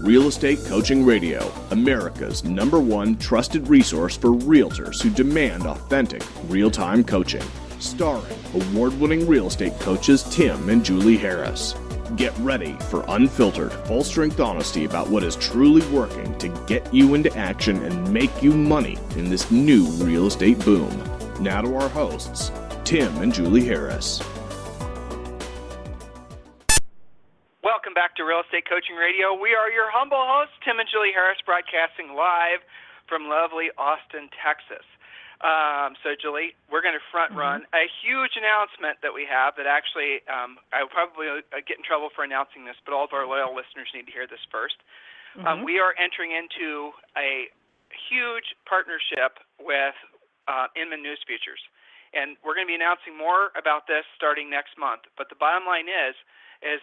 Real Estate Coaching Radio, America's #1 trusted resource for realtors who demand authentic, real-time coaching. Starring award-winning real estate coaches Tim and Julie Harris. Get ready for unfiltered, full-strength honesty about what is truly working to get you into action and make you money in this new real estate boom. Now to our hosts, Tim and Julie Harris. Welcome back to Real Estate Coaching Radio. We are your humble hosts, Tim and Julie Harris, broadcasting live from lovely Austin, Texas. So, Julie, we're going to front run a huge announcement that we have that actually I will probably get in trouble for announcing this, but all of our loyal listeners need to hear this first. We are entering into a huge partnership with Inman News Futures, and we're going to be announcing more about this starting next month. But the bottom line is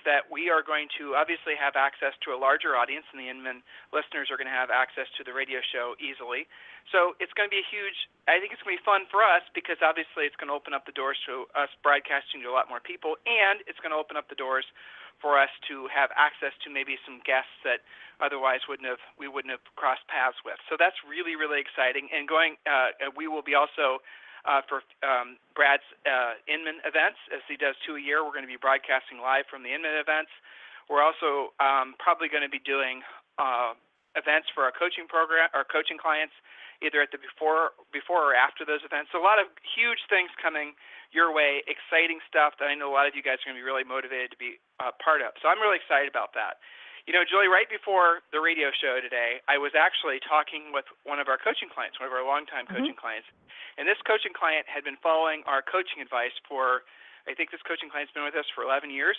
that we are going to obviously have access to a larger audience, and the Inman listeners are going to have access to the radio show easily. So it's going to be I think it's going to be fun for us because obviously it's going to open up the doors to us broadcasting to a lot more people, and it's going to open up the doors for us to have access to maybe some guests that otherwise we wouldn't have crossed paths with. So that's really, really exciting. And we will be also for Brad's Inman events, as he does 2 a year. We're going to be broadcasting live from the Inman events. We're also probably going to be doing events for our coaching program, our coaching clients, either at the before or after those events. So a lot of huge things coming your way, exciting stuff that I know a lot of you guys are going to be really motivated to be part of. So I'm really excited about that. You know, Julie, right before the radio show today, I was actually talking with one of our coaching clients, one of our longtime coaching clients. And this coaching client had been following our coaching advice for, I think this coaching client's been with us for 11 years.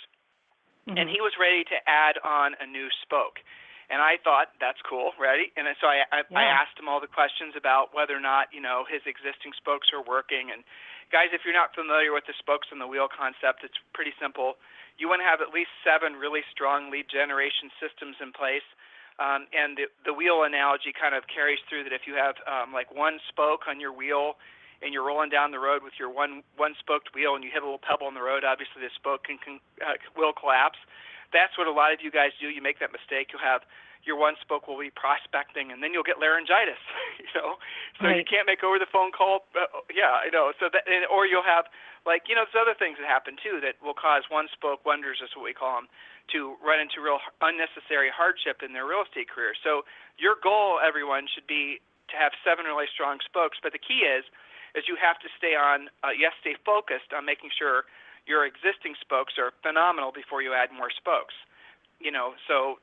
And he was ready to add on a new spoke. And I thought, that's cool, ready? And so I asked him all the questions about whether or not, his existing spokes are working. And guys, if you're not familiar with the spokes on the wheel concept, it's pretty simple. You want to have at least 7 really strong lead generation systems in place. And the wheel analogy kind of carries through that if you have like one spoke on your wheel and you're rolling down the road with your one-spoked wheel and you hit a little pebble in the road, obviously the spoke will collapse. That's what a lot of you guys do. You make that mistake. You'll have your one spoke will be prospecting, and then you'll get laryngitis, So you can't make over the phone call. I know. So or you'll have there's other things that happen too that will cause one spoke wonders, is what we call them, to run into real unnecessary hardship in their real estate career. So your goal, everyone, should be to have 7 really strong spokes. But the key is you have to stay focused on making sure your existing spokes are phenomenal before you add more spokes. So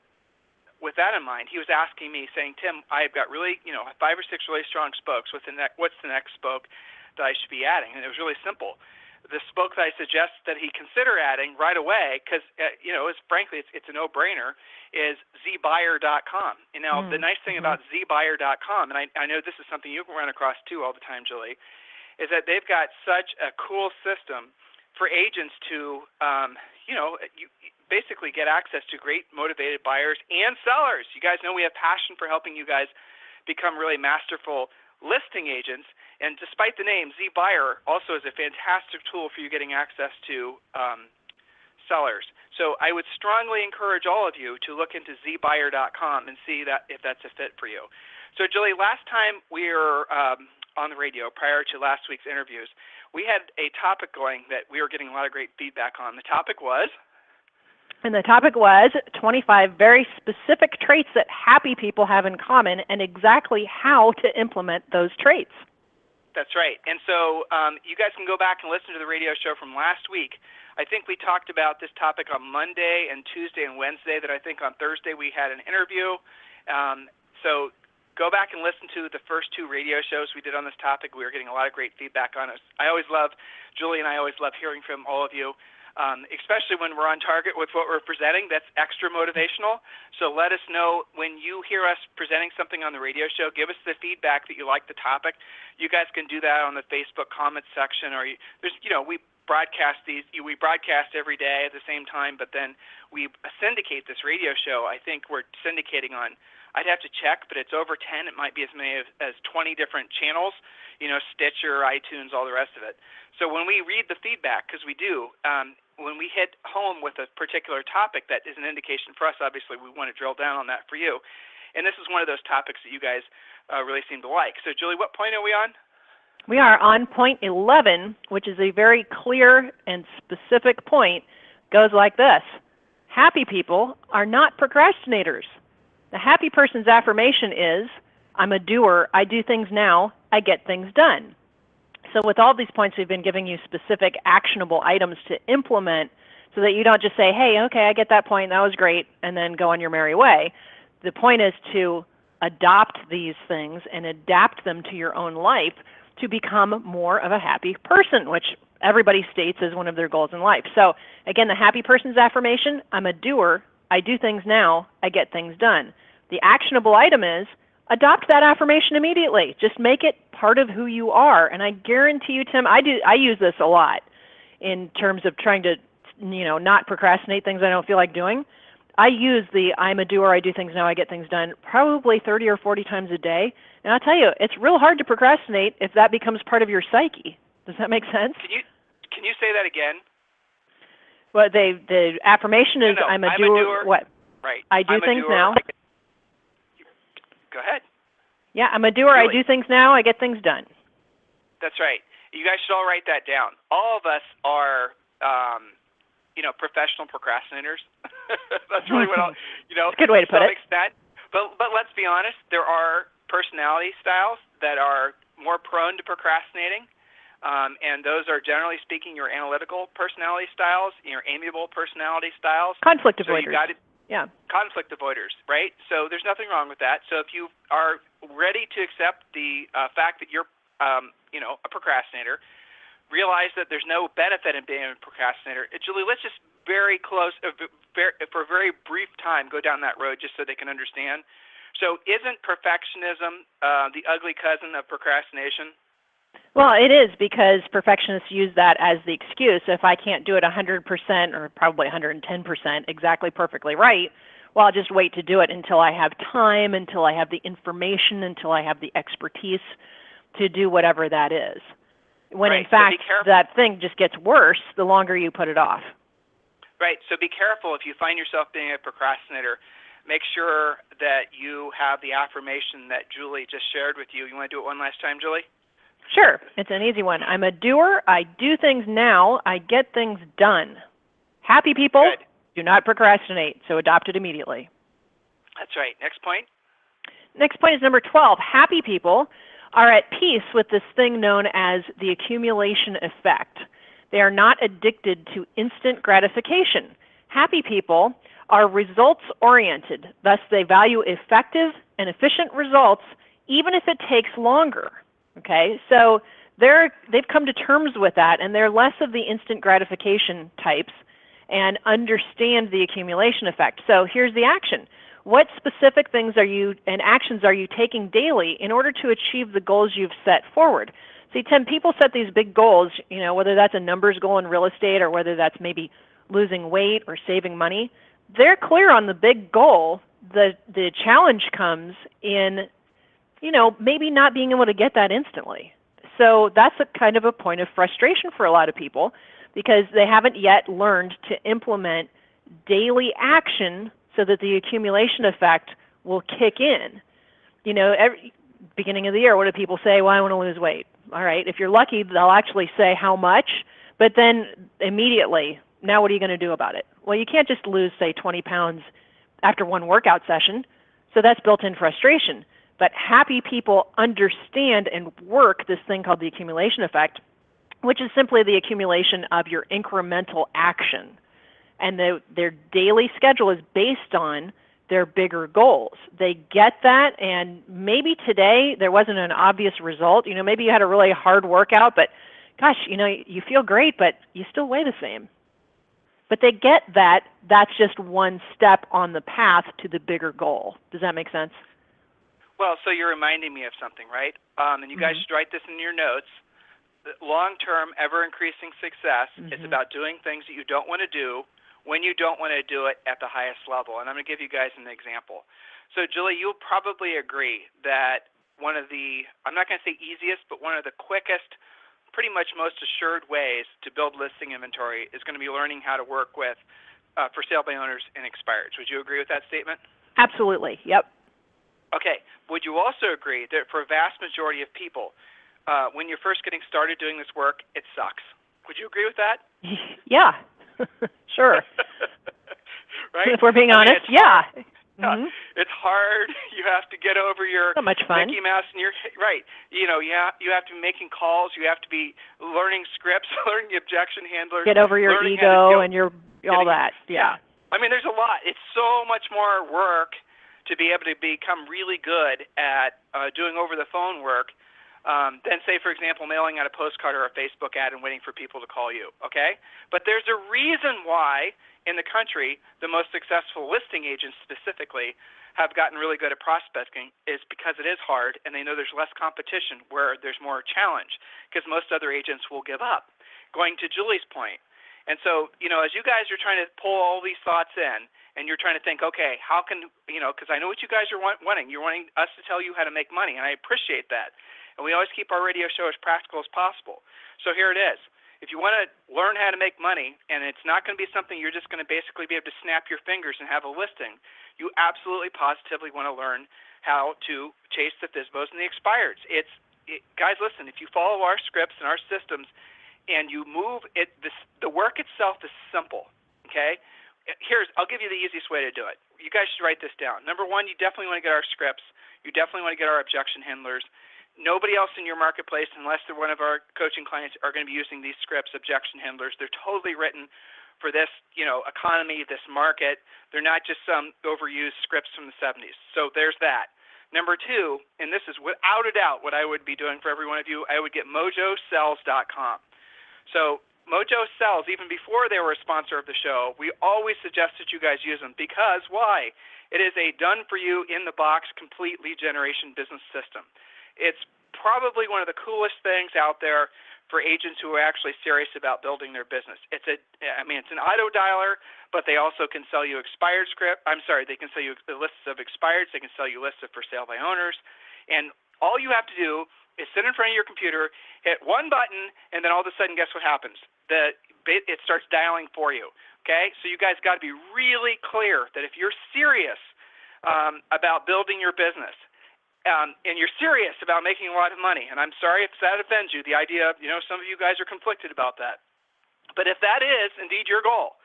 with that in mind, he was asking me, saying, Tim, I've got really, 5 or 6 really strong spokes. What's the next spoke that I should be adding? And it was really simple. The spoke that I suggest that he consider adding right away, because, frankly, it's a no-brainer, is zbuyer.com. And now the nice thing about zbuyer.com, and I know this is something you can run across too all the time, Julie, is that they've got such a cool system for agents to, basically get access to great motivated buyers and sellers. You guys know we have passion for helping you guys become really masterful listing agents. And despite the name, ZBuyer also is a fantastic tool for you getting access to sellers. So I would strongly encourage all of you to look into zbuyer.com and see if that's a fit for you. So, Julie, last time we were on the radio prior to last week's interviews, we had a topic going that we were getting a lot of great feedback on. The topic was? And the topic was 25 very specific traits that happy people have in common and exactly how to implement those traits. That's right. And so you guys can go back and listen to the radio show from last week. I think we talked about this topic on Monday and Tuesday and Wednesday, that I think on Thursday we had an interview. So go back and listen to the first 2 radio shows we did on this topic. We were getting a lot of great feedback on it. Julie and I always love hearing from all of you. Especially when we're on target with what we're presenting. That's extra motivational. So let us know when you hear us presenting something on the radio show. Give us the feedback that you like the topic. You guys can do that on the Facebook comments section, or we broadcast we broadcast every day at the same time, but then we syndicate this radio show. I think we're syndicating on, I'd have to check, but it's over 10. It might be as many as 20 different channels, Stitcher, iTunes, all the rest of it. So when we read the feedback, because we do, when we hit home with a particular topic, that is an indication for us. Obviously, we want to drill down on that for you. And this is one of those topics that you guys really seem to like. So, Julie, what point are we on? We are on point 11, which is a very clear and specific point. Goes like this. Happy people are not procrastinators. The happy person's affirmation is, I'm a doer, I do things now, I get things done. So with all these points, we've been giving you specific actionable items to implement so that you don't just say, hey, okay, I get that point, that was great, and then go on your merry way. The point is to adopt these things and adapt them to your own life to become more of a happy person, which everybody states as one of their goals in life. So again, the happy person's affirmation, I'm a doer, I do things now, I get things done. The actionable item is adopt that affirmation immediately. Just make it part of who you are. And I guarantee you, Tim, I use this a lot in terms of trying to, not procrastinate things I don't feel like doing. I use the I'm a doer, I do things now, I get things done probably 30 or 40 times a day. And I'll tell you, it's real hard to procrastinate if that becomes part of your psyche. Does that make sense? Can you say that again? Well, the affirmation is I'm a doer. What? Right. I do things now. Go ahead. Yeah, I'm a doer. Really? I do things now. I get things done. That's right. You guys should all write that down. All of us are, professional procrastinators. That's really what It's a good way to put it. Extent. But let's be honest. There are personality styles that are more prone to procrastinating, and those are, generally speaking, your analytical personality styles, your amiable personality styles. Conflict avoiders. Yeah. Conflict avoiders, right? So there's nothing wrong with that. So if you are ready to accept the fact that you're, a procrastinator, realize that there's no benefit in being a procrastinator. Julie, let's just for a very brief time go down that road just so they can understand. So isn't perfectionism the ugly cousin of procrastination? Well, it is, because perfectionists use that as the excuse. If I can't do it 100% or probably 110% exactly perfectly right, well, I'll just wait to do it until I have time, until I have the information, until I have the expertise to do whatever that is. When right. in fact, that thing just gets worse the longer you put it off. Right. So be careful if you find yourself being a procrastinator. Make sure that you have the affirmation that Julie just shared with you. You want to do it one last time, Julie? Sure. It's an easy one. I'm a doer. I do things now. I get things done. Happy people do not procrastinate, so adopt it immediately. That's right. Next point. Next point is number 12. Happy people are at peace with this thing known as the accumulation effect. They are not addicted to instant gratification. Happy people are results-oriented. Thus, they value effective and efficient results even if it takes longer. Okay, so they've come to terms with that, and they're less of the instant gratification types and understand the accumulation effect. So here's the action. What specific things and actions are you taking daily in order to achieve the goals you've set forward? See, Tim, people set these big goals, whether that's a numbers goal in real estate or whether that's maybe losing weight or saving money. They're clear on the big goal. The challenge comes in maybe not being able to get that instantly. So that's a kind of a point of frustration for a lot of people because they haven't yet learned to implement daily action so that the accumulation effect will kick in. Every beginning of the year, what do people say? Well, I want to lose weight. All right, if you're lucky, they'll actually say how much, but then immediately, now what are you going to do about it? Well, you can't just lose, say, 20 pounds after one workout session, so that's built-in frustration. But happy people understand and work this thing called the accumulation effect, which is simply the accumulation of your incremental action. And their daily schedule is based on their bigger goals. They get that, and maybe today there wasn't an obvious result. Maybe you had a really hard workout, but gosh, you feel great, but you still weigh the same. But they get that that's just one step on the path to the bigger goal. Does that make sense? Well, so you're reminding me of something, right? And you guys should write this in your notes. Long-term, ever-increasing success is about doing things that you don't want to do when you don't want to do it at the highest level. And I'm going to give you guys an example. So, Julie, you'll probably agree that one of the, I'm not going to say easiest, but one of the quickest pretty much most assured ways to build listing inventory is going to be learning how to work with for sale by owners and expireds. Would you agree with that statement? Absolutely. Yep. Okay. Would you also agree that for a vast majority of people, when you're first getting started doing this work, it sucks? Would you agree with that? Yeah. Sure. Right? If we're being honest, yeah. Mm-hmm. It's hard. You have to get over your not much fun. Mickey Mouse and your right. You have to be making calls. You have to be learning scripts, learning the objection handlers. Get over your ego and your all that. Yeah. I mean, there's a lot. It's so much more work to be able to become really good at doing over the phone work than, say, for example, mailing out a postcard or a Facebook ad and waiting for people to call you. Okay, but there's a reason why in the country, the most successful listing agents specifically have gotten really good at prospecting is because it is hard and they know there's less competition where there's more challenge because most other agents will give up. Going to Julie's point. And so, as you guys are trying to pull all these thoughts in and you're trying to think, okay, how can, because I know what you guys are wanting. You're wanting us to tell you how to make money, and I appreciate that. And we always keep our radio show as practical as possible. So here it is. If you want to learn how to make money, and it's not going to be something you're just going to basically be able to snap your fingers and have a listing, you absolutely positively want to learn how to chase the FSBOs and the expireds. Guys, listen, if you follow our scripts and our systems and you move it, the work itself is simple, okay? I'll give you the easiest way to do it. You guys should write this down. Number one, you definitely want to get our scripts. You definitely want to get our objection handlers. Nobody else in your marketplace, unless they're one of our coaching clients, are going to be using these scripts, objection handlers. They're totally written for this, economy, this market. They're not just some overused scripts from the 70s. So there's that. Number two, and this is without a doubt what I would be doing for every one of you, I would get mojosells.com. So Mojo Sells, even before they were a sponsor of the show, we always suggested you guys use them because why? It is a done-for-you, in-the-box, complete lead generation business system. It's probably one of the coolest things out there for agents who are actually serious about building their business. It's an auto dialer, but they also can sell you expired script. They can sell you lists of expireds. They can sell you lists of for sale by owners. And all you have to do is sit in front of your computer, hit one button, and then all of a sudden, guess what happens? It starts dialing for you. Okay? So you guys got to be really clear that if you're serious about building your business, and you're serious about making a lot of money, and I'm sorry if that offends you, the idea of, some of you guys are conflicted about that. But if that is indeed your goal,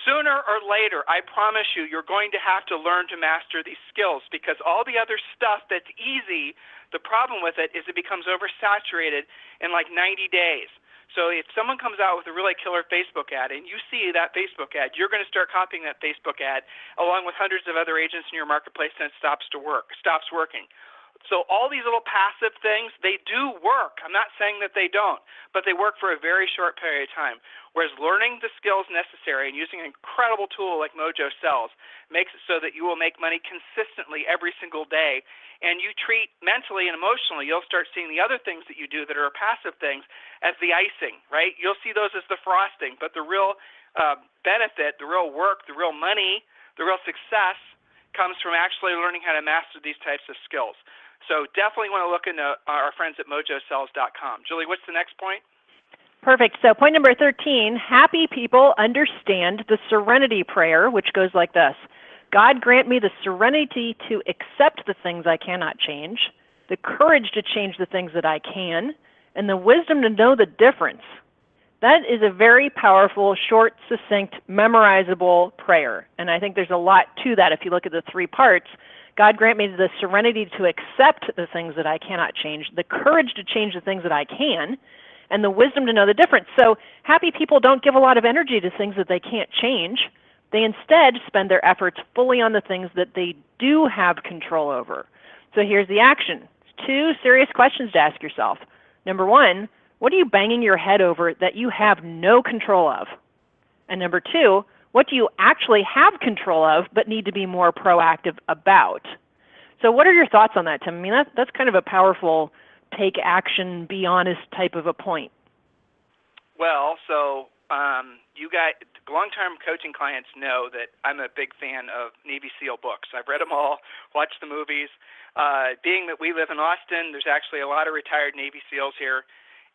sooner or later, I promise you, you're going to have to learn to master these skills because all the other stuff that's easy, the problem with it is it becomes oversaturated in like 90 days. So if someone comes out with a really killer Facebook ad and you see that Facebook ad, you're going to start copying that Facebook ad along with hundreds of other agents in your marketplace and it stops working. So all these little passive things, they do work. I'm not saying that they don't, but they work for a very short period of time. Whereas learning the skills necessary and using an incredible tool like Mojo Sells makes it so that you will make money consistently every single day. And you treat mentally and emotionally, you'll start seeing the other things that you do that are passive things as the icing, right? You'll see those as the frosting, but the real benefit, the real work, the real money, the real success comes from actually learning how to master these types of skills. So definitely want to look into our friends at mojosells.com. Julie, what's the next point? Perfect. So point number 13, happy people understand the Serenity Prayer, which goes like this. God grant me the serenity to accept the things I cannot change, the courage to change the things that I can, and the wisdom to know the difference. That is a very powerful, short, succinct, memorizable prayer. And I think there's a lot to that if you look at the three parts. God grant me the serenity to accept the things that I cannot change, the courage to change the things that I can, and the wisdom to know the difference. So happy people don't give a lot of energy to things that they can't change. They instead spend their efforts fully on the things that they do have control over. So here's the action. 2 serious questions to ask yourself. Number 1, what are you banging your head over that you have no control of? And number 2, what do you actually have control of but need to be more proactive about? So what are your thoughts on that, Tim? I mean, that's kind of a powerful take action, be honest type of a point. Well, so you guys, long-term coaching clients know that I'm a big fan of Navy SEAL books. I've read them all, watched the movies. Being that we live in Austin, there's actually a lot of retired Navy SEALs here.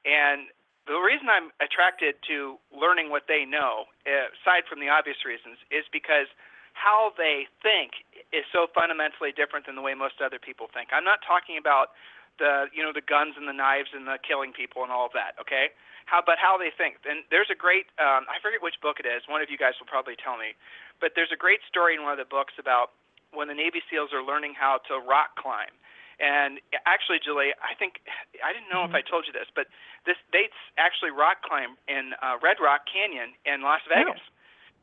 And the reason I'm attracted to learning what they know, aside from the obvious reasons, is because how they think is so fundamentally different than the way most other people think. I'm not talking about the guns and the knives and the killing people and all of that, okay? But how they think. And there's a great, I forget which book it is. One of you guys will probably tell me. But there's a great story in one of the books about when the Navy SEALs are learning how to rock climb. And actually, Julie, I think, I didn't know if I told you this, but they actually rock climb in Red Rock Canyon in Las Vegas.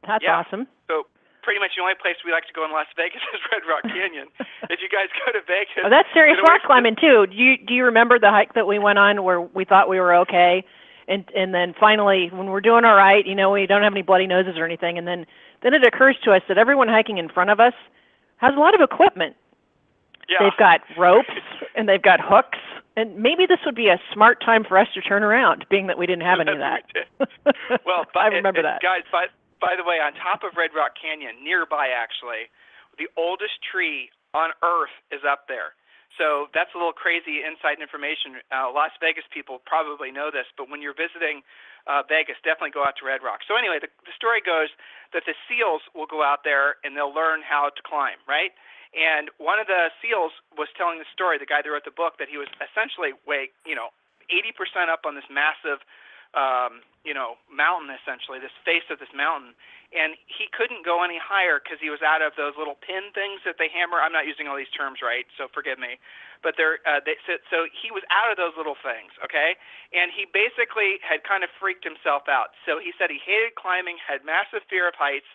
Oh, that's awesome. So pretty much the only place we like to go in Las Vegas is Red Rock Canyon. If you guys go to Vegas, that's serious rock climbing too. Do you remember the hike that we went on where we thought we were okay, and then finally when we're doing all right, we don't have any bloody noses or anything, and then it occurs to us that everyone hiking in front of us has a lot of equipment. Yeah. They've got ropes and they've got hooks, and maybe this would be a smart time for us to turn around, being that we didn't have any of that. Well, I remember that. Guys, by the way, on top of Red Rock Canyon, nearby actually, the oldest tree on Earth is up there. So that's a little crazy inside information. Las Vegas people probably know this, but when you're visiting Vegas, definitely go out to Red Rock. So anyway, the story goes that the SEALs will go out there and they'll learn how to climb, right? And one of the SEALs was telling the story, the guy that wrote the book, that he was essentially 80% up on this massive mountain, essentially, this face of this mountain, and he couldn't go any higher because he was out of those little pin things that they hammer. I'm not using all these terms right, so forgive me, but so he was out of those little things, okay? And he basically had kind of freaked himself out. So he said he hated climbing, had massive fear of heights,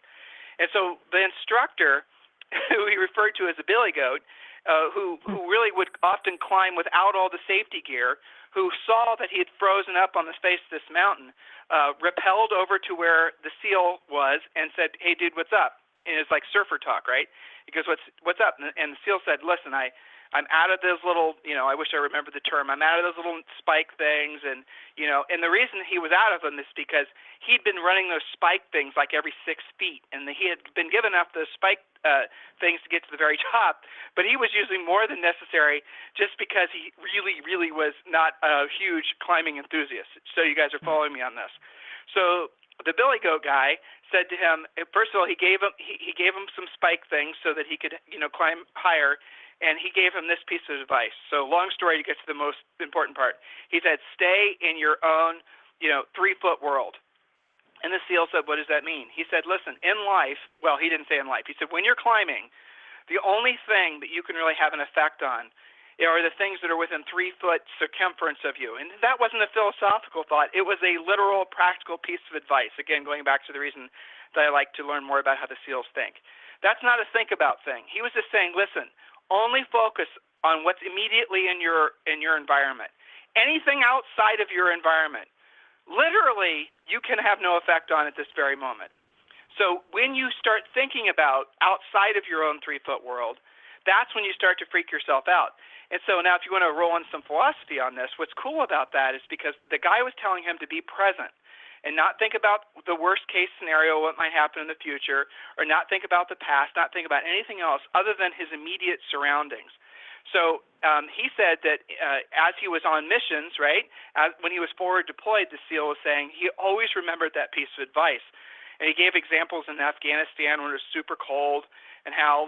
and so the instructor, who he referred to as a billy goat, who really would often climb without all the safety gear, who saw that he had frozen up on the face of this mountain, rappelled over to where the SEAL was and said, "Hey, dude, what's up?" And it's like surfer talk, right? He goes, "What's up?" And the SEAL said, "Listen, I'm out of those little, I wish I remembered the term. I'm out of those little spike things, and the reason he was out of them is because he'd been running those spike things like every 6 feet, and he had been given enough those spike things to get to the very top, but he was using more than necessary just because he really, really was not a huge climbing enthusiast. So you guys are following me on this. So the billy goat guy said to him, first of all, he gave him some spike things so that he could, climb higher. And he gave him this piece of advice. So long story to get to the most important part. He said, stay in your own, 3-foot world. And the SEAL said, what does that mean? He said, listen, in life, well, he didn't say in life. He said, when you're climbing, the only thing that you can really have an effect on are the things that are within 3-foot circumference of you. And that wasn't a philosophical thought. It was a literal, practical piece of advice. Again, going back to the reason that I like to learn more about how the SEALs think. That's not a think about thing. He was just saying, listen, only focus on what's immediately in your environment. Anything outside of your environment, literally, you can have no effect on at this very moment. So when you start thinking about outside of your own 3-foot world, that's when you start to freak yourself out. And so now if you want to roll in some philosophy on this, what's cool about that is because the guy was telling him to be present and not think about the worst case scenario, what might happen in the future, or not think about the past, not think about anything else other than his immediate surroundings. So he said that as he was on missions, right, when he was forward deployed, the SEAL was saying he always remembered that piece of advice. And he gave examples in Afghanistan when it was super cold and how,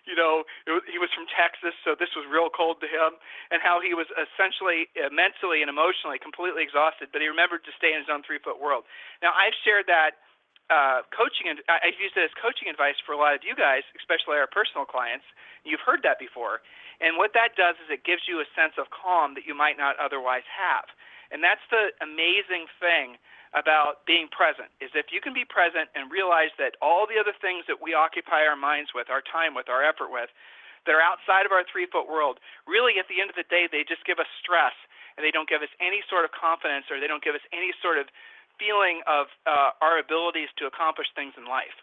he was from Texas, so this was real cold to him, and how he was essentially mentally and emotionally completely exhausted, but he remembered to stay in his own 3-foot world. Now, I've shared that I've used it as coaching advice for a lot of you guys, especially our personal clients. You've heard that before. And what that does is it gives you a sense of calm that you might not otherwise have. And that's the amazing thing about being present, is if you can be present and realize that all the other things that we occupy our minds with, our time with, our effort with, that are outside of our 3-foot world, really at the end of the day, they just give us stress, and they don't give us any sort of confidence, or they don't give us any sort of feeling of our abilities to accomplish things in life.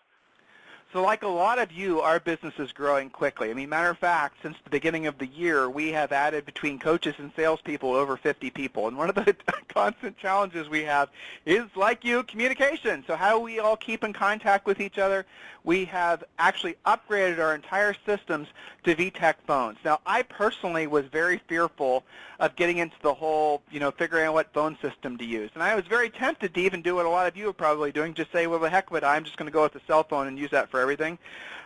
So like a lot of you, our business is growing quickly. I mean, matter of fact, since the beginning of the year, we have added between coaches and salespeople over 50 people. And one of the constant challenges we have is, like you, communication. So how do we all keep in contact with each other? We have actually upgraded our entire systems to VTech phones. Now, I personally was very fearful of getting into the whole, figuring out what phone system to use. And I was very tempted to even do what a lot of you are probably doing, just say, well, the heck with it, I'm just going to go with the cell phone and use that for everything.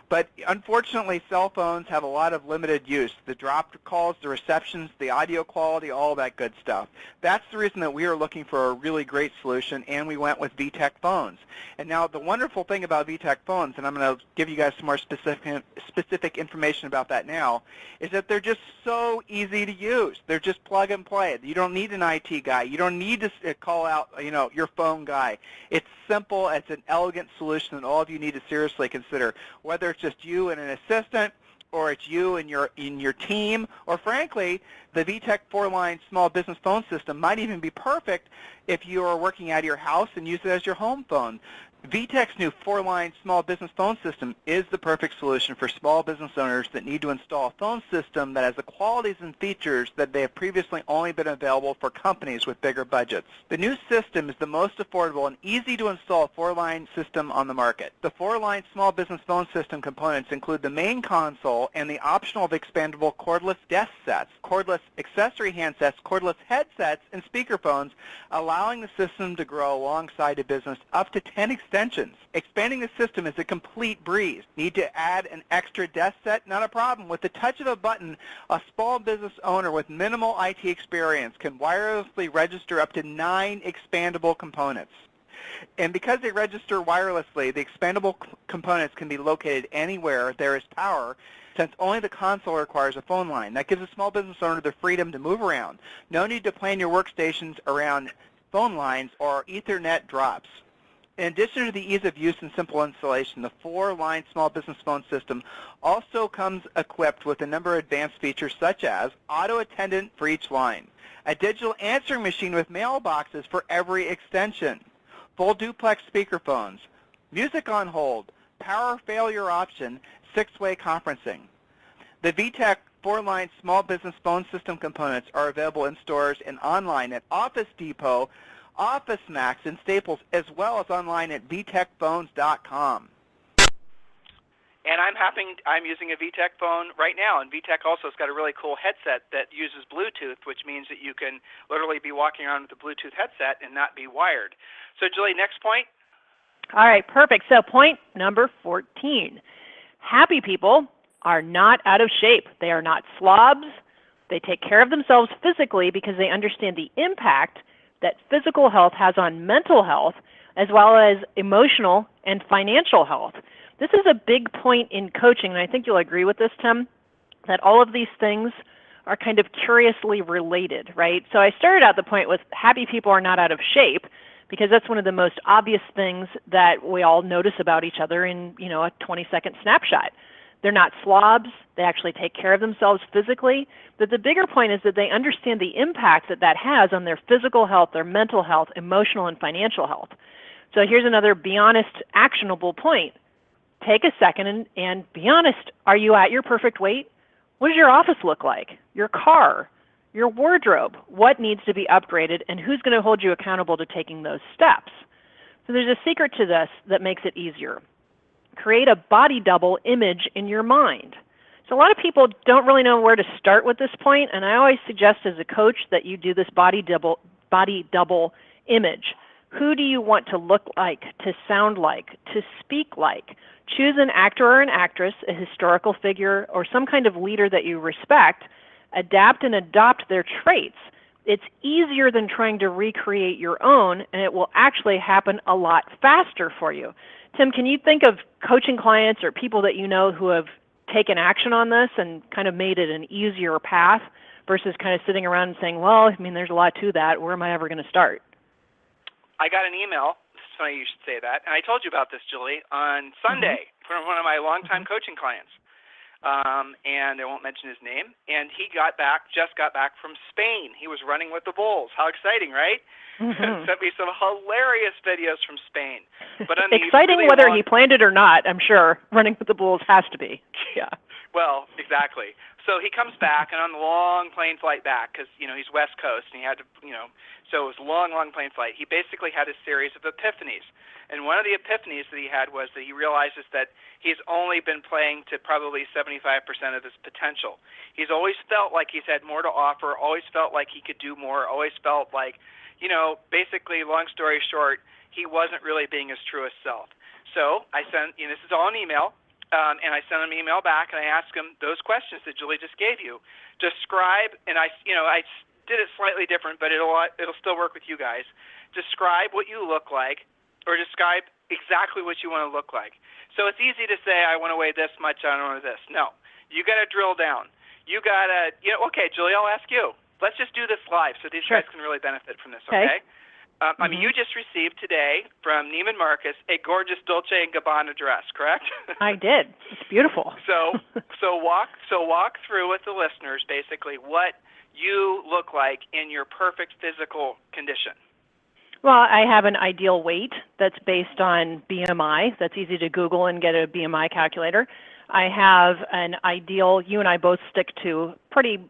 But unfortunately, cell phones have a lot of limited use. The dropped calls, the receptions, the audio quality, all that good stuff. That's the reason that we are looking for a really great solution, and we went with VTech phones. And now the wonderful thing about VTech phones, and I'm going to give you guys some more specific information about that now, is that they're just so easy to use. They're just plug and play. You don't need an IT guy. You don't need to call out, your phone guy. It's simple. It's an elegant solution that all of you need to seriously consider, whether it's just you and an assistant, or it's you and your team, or frankly, the VTech 4-line small business phone system might even be perfect if you are working out of your house and use it as your home phone. VTech's new 4-line small business phone system is the perfect solution for small business owners that need to install a phone system that has the qualities and features that they have previously only been available for companies with bigger budgets. The new system is the most affordable and easy to install 4-line system on the market. The 4-line small business phone system components include the main console and the optional expandable cordless desk sets, cordless accessory handsets, cordless headsets, and speakerphones, allowing the system to grow alongside a business up to 10 extensions. Expanding the system is a complete breeze. Need to add an extra desk set? Not a problem. With the touch of a button, a small business owner with minimal IT experience can wirelessly register up to 9 expandable components. And because they register wirelessly, the expandable components can be located anywhere there is power, since only the console requires a phone line. That gives a small business owner the freedom to move around. No need to plan your workstations around phone lines or Ethernet drops. In addition to the ease of use and simple installation, the 4-line small business phone system also comes equipped with a number of advanced features such as auto attendant for each line, a digital answering machine with mailboxes for every extension, full duplex speakerphones, music on hold, power failure option, 6-way conferencing. The VTech 4-line small business phone system components are available in stores and online at Office Depot, Office Max, and Staples, as well as online at vtechphones.com. And I'm using a VTech phone right now, and VTech also has got a really cool headset that uses Bluetooth, which means that you can literally be walking around with a Bluetooth headset and not be wired. So, Julie, next point? All right, perfect. So point number 14. Happy people are not out of shape. They are not slobs. They take care of themselves physically because they understand the impact that physical health has on mental health, as well as emotional and financial health. This is a big point in coaching, and I think you'll agree with this, Tim, that all of these things are kind of curiously related, right? So I started out the point with happy people are not out of shape, because that's one of the most obvious things that we all notice about each other in, a 20-second snapshot. They're not slobs. They actually take care of themselves physically. But the bigger point is that they understand the impact that that has on their physical health, their mental health, emotional and financial health. So here's another be honest, actionable point. Take a second and be honest. Are you at your perfect weight? What does your office look like? Your car? Your wardrobe? What needs to be upgraded, and who's going to hold you accountable to taking those steps? So there's a secret to this that makes it easier. Create a body double image in your mind. So a lot of people don't really know where to start with this point, and I always suggest as a coach that you do this body double image. Who do you want to look like, to sound like, to speak like? Choose an actor or an actress, a historical figure, or some kind of leader that you respect. Adapt and adopt their traits. It's easier than trying to recreate your own, and it will actually happen a lot faster for you. Tim, can you think of coaching clients or people that you know who have taken action on this and kind of made it an easier path versus kind of sitting around and saying, well, there's a lot to that. Where am I ever going to start? I got an email. It's funny you should say that. And I told you about this, Julie, on Sunday from one of my longtime coaching clients. and I won't mention his name. And he just got back from Spain. He was running with the bulls. How exciting, right? Mm-hmm. Sent me some hilarious videos from Spain. But on exciting really whether he planned it or not, I'm sure. Running with the bulls has to be. Yeah. Well, exactly. So he comes back, and on the long plane flight back, because, he's West Coast, and he had to, so it was a long, long plane flight. He basically had a series of epiphanies. And one of the epiphanies that he had was that he realizes that he's only been playing to probably 75% of his potential. He's always felt like he's had more to offer, always felt like he could do more, always felt like, basically, long story short, he wasn't really being his truest self. So I sent, this is all an email, and I sent him an email back, and I asked him those questions that Julie just gave you. Describe, and I did it slightly different, but it'll still work with you guys. Describe what you look like, or describe exactly what you want to look like. So it's easy to say, I want to weigh this much, I don't want to this. No, you got to drill down. You got to, okay, Julie, I'll ask you. Let's just do this live so these guys can really benefit from this, okay? I mean, you just received today from Neiman Marcus a gorgeous Dolce & Gabbana dress, correct? I did. It's beautiful. So walk through with the listeners basically what you look like in your perfect physical condition. Well, I have an ideal weight that's based on BMI. That's easy to Google and get a BMI calculator. I have an ideal, you and I both stick to pretty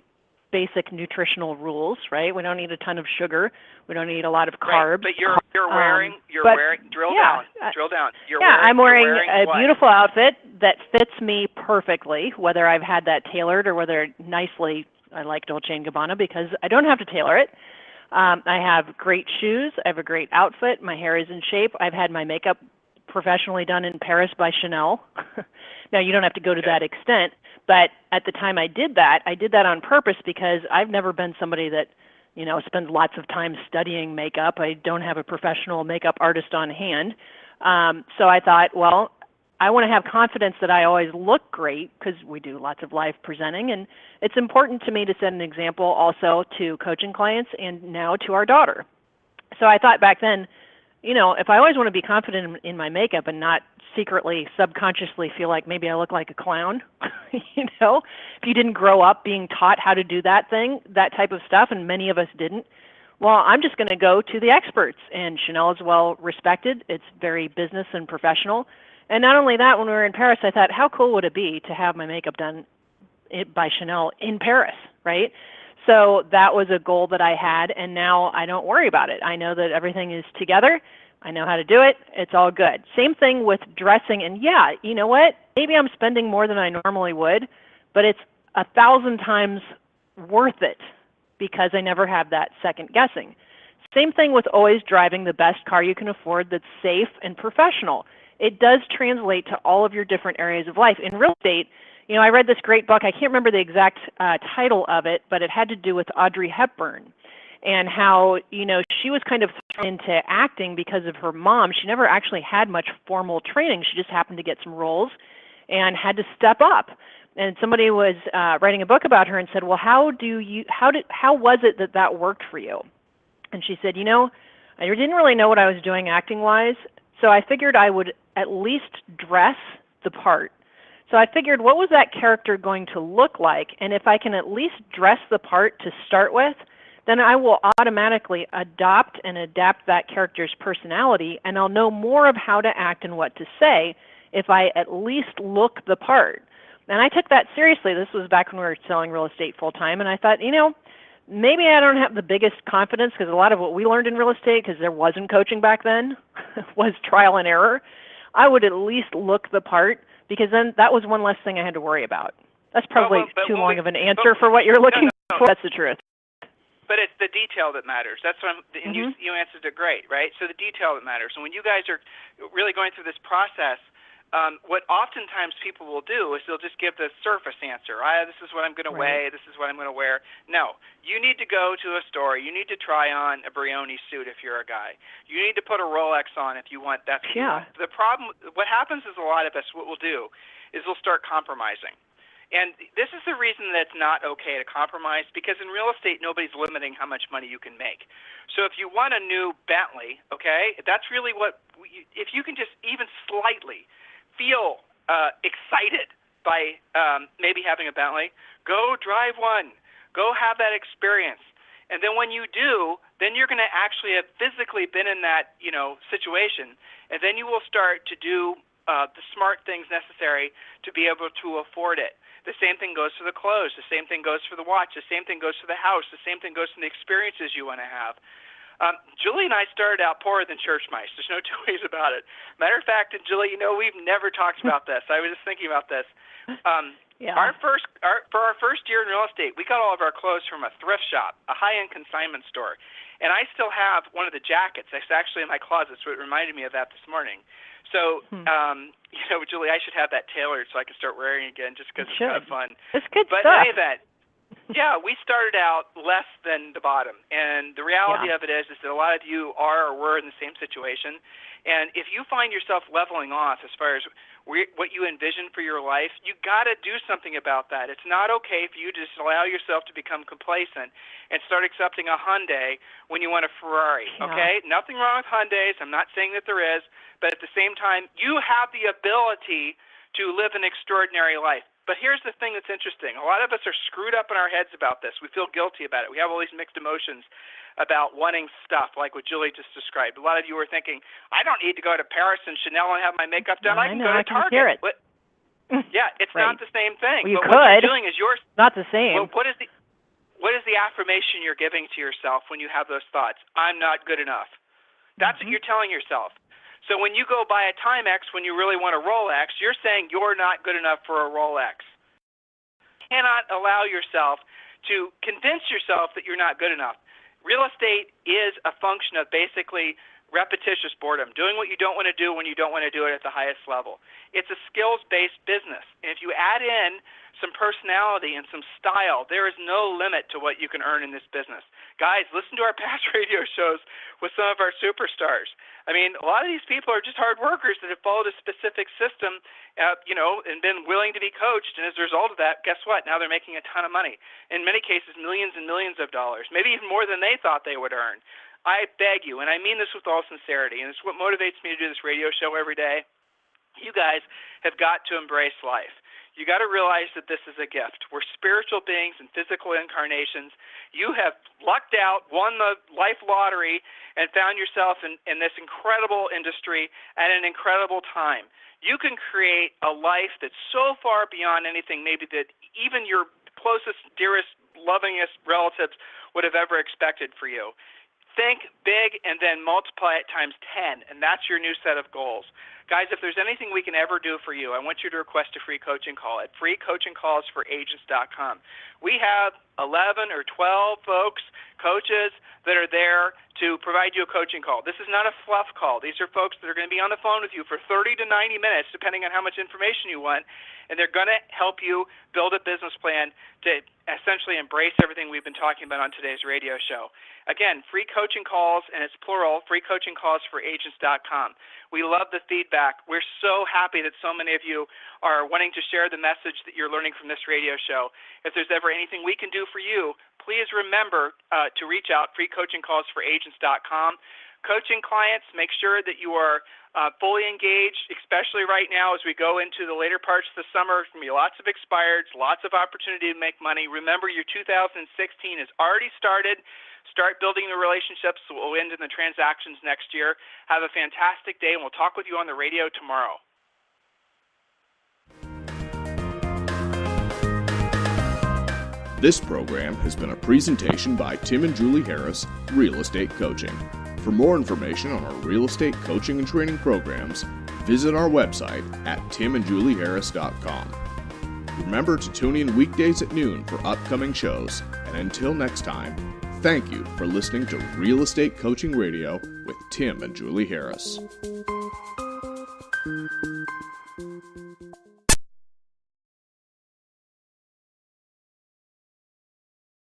basic nutritional rules, right? We don't need a ton of sugar. We don't need a lot of carbs. Right, but you're wearing, drill down. I'm wearing a beautiful outfit that fits me perfectly, whether I've had that tailored or whether nicely, I like Dolce & Gabbana because I don't have to tailor it. I have great shoes. I have a great outfit. My hair is in shape. I've had my makeup professionally done in Paris by Chanel. Now, you don't have to go to that extent, but at the time I did that on purpose because I've never been somebody that, spends lots of time studying makeup. I don't have a professional makeup artist on hand. So I thought, well, I want to have confidence that I always look great because we do lots of live presenting, and it's important to me to set an example also to coaching clients and now to our daughter. So I thought back then, if I always want to be confident in my makeup and not secretly, subconsciously feel like maybe I look like a clown, if you didn't grow up being taught how to do that type of stuff, and many of us didn't, well, I'm just going to go to the experts, and Chanel is well respected. It's very business and professional. And not only that, when we were in Paris, I thought, how cool would it be to have my makeup done by Chanel in Paris, right? So that was a goal that I had, and now I don't worry about it. I know that everything is together. I know how to do it. It's all good. Same thing with dressing. And yeah, you know what? Maybe I'm spending more than I normally would, but it's 1,000 times worth it because I never have that second guessing. Same thing with always driving the best car you can afford that's safe and professional. It does translate to all of your different areas of life. In real estate, I read this great book. I can't remember the exact title of it, but it had to do with Audrey Hepburn and how, she was kind of thrown into acting because of her mom. She never actually had much formal training. She just happened to get some roles and had to step up. And somebody was writing a book about her and said, well, how was it that worked for you? And she said, I didn't really know what I was doing acting-wise, so I figured I would at least dress the part. So I figured, what was that character going to look like? And if I can at least dress the part to start with, then I will automatically adopt and adapt that character's personality, and I'll know more of how to act and what to say if I at least look the part. And I took that seriously. This was back when we were selling real estate full-time, and I thought, maybe I don't have the biggest confidence because a lot of what we learned in real estate, because there wasn't coaching back then, was trial and error. I would at least look the part because then that was one less thing I had to worry about. That's probably too long of an answer for what you're looking for. That's the truth. But it's the detail that matters. That's what and you answered it great, right? So the detail that matters. And when you guys are really going through this process, what oftentimes people will do is they'll just give the surface answer. This is what I'm going to weigh. This is what I'm going to wear. No, you need to go to a store. You need to try on a Brioni suit if you're a guy. You need to put a Rolex on if you want. That's what you want. The problem, what happens is a lot of us, what we'll do is we'll start compromising. And this is the reason that it's not okay to compromise, because in real estate, nobody's limiting how much money you can make. So if you want a new Bentley, okay, that's really if you can just even slightly feel excited by maybe having a Bentley, go drive one. Go have that experience. And then when you do, then you're going to actually have physically been in that, situation, and then you will start to do the smart things necessary to be able to afford it. The same thing goes for the clothes. The same thing goes for the watch. The same thing goes for the house. The same thing goes for the experiences you want to have. Julie and I started out poorer than church mice. There's no two ways about it. Matter of fact, and Julie, we've never talked about this. I was just thinking about this. For our first year in real estate, we got all of our clothes from a thrift shop, a high-end consignment store. And I still have one of the jackets. It's actually in my closet, so it reminded me of that this morning. So, Julie, I should have that tailored so I can start wearing it again just because it's kind of fun. It's good stuff. But in any event, we started out less than the bottom. And the reality of it is that a lot of you are or were in the same situation. And if you find yourself leveling off as far as what you envision for your life, you got to do something about that. It's not okay for you to just allow yourself to become complacent and start accepting a Hyundai when you want a Ferrari, okay? Nothing wrong with Hyundais. I'm not saying that there is. But at the same time, you have the ability to live an extraordinary life. But here's the thing that's interesting. A lot of us are screwed up in our heads about this. We feel guilty about it. We have all these mixed emotions about wanting stuff like what Julie just described. A lot of you are thinking, I don't need to go to Paris and Chanel and have my makeup done. I can go to Target. It's not the same thing. Well, you but could. What you're doing is not the same. Well, what is the affirmation you're giving to yourself when you have those thoughts? I'm not good enough. That's what you're telling yourself. So when you go buy a Timex when you really want a Rolex, you're saying you're not good enough for a Rolex. You cannot allow yourself to convince yourself that you're not good enough. Real estate is a function of basically repetitious boredom, doing what you don't want to do when you don't want to do it at the highest level. It's a skills-based business. And if you add in some personality and some style, there is no limit to what you can earn in this business. Guys, listen to our past radio shows with some of our superstars. I mean, a lot of these people are just hard workers that have followed a specific system, and been willing to be coached. And as a result of that, guess what? Now they're making a ton of money. In many cases, millions and millions of dollars, maybe even more than they thought they would earn. I beg you, and I mean this with all sincerity, and it's what motivates me to do this radio show every day. You guys have got to embrace life. You got to realize that this is a gift. We're spiritual beings and physical incarnations. You have lucked out, won the life lottery, and found yourself in this incredible industry at an incredible time. You can create a life that's so far beyond anything maybe that even your closest, dearest, lovingest relatives would have ever expected for you. Think big and then multiply it times 10, and that's your new set of goals. Guys, if there's anything we can ever do for you, I want you to request a free coaching call at freecoachingcallsforagents.com. We have 11 or 12 folks, coaches, that are there to provide you a coaching call. This is not a fluff call. These are folks that are going to be on the phone with you for 30 to 90 minutes, depending on how much information you want, and they're going to help you build a business plan to essentially embrace everything we've been talking about on today's radio show. Again, free coaching calls, and it's plural, freecoachingcallsforagents.com. We love the feedback. We're so happy that so many of you are wanting to share the message that you're learning from this radio show. If there's ever anything we can do for you, please remember to reach out, freecoachingcallsforagents.com. Coaching clients, make sure that you are fully engaged, especially right now as we go into the later parts of the summer. There's going to be lots of expireds, lots of opportunity to make money. Remember, your 2016 has already started. Start building the relationships that will end in the transactions next year. Have a fantastic day, and we'll talk with you on the radio tomorrow. This program has been a presentation by Tim and Julie Harris, Real Estate Coaching. For more information on our real estate coaching and training programs, visit our website at timandjulieharris.com. Remember to tune in weekdays at noon for upcoming shows, and until next time, thank you for listening to Real Estate Coaching Radio with Tim and Julie Harris.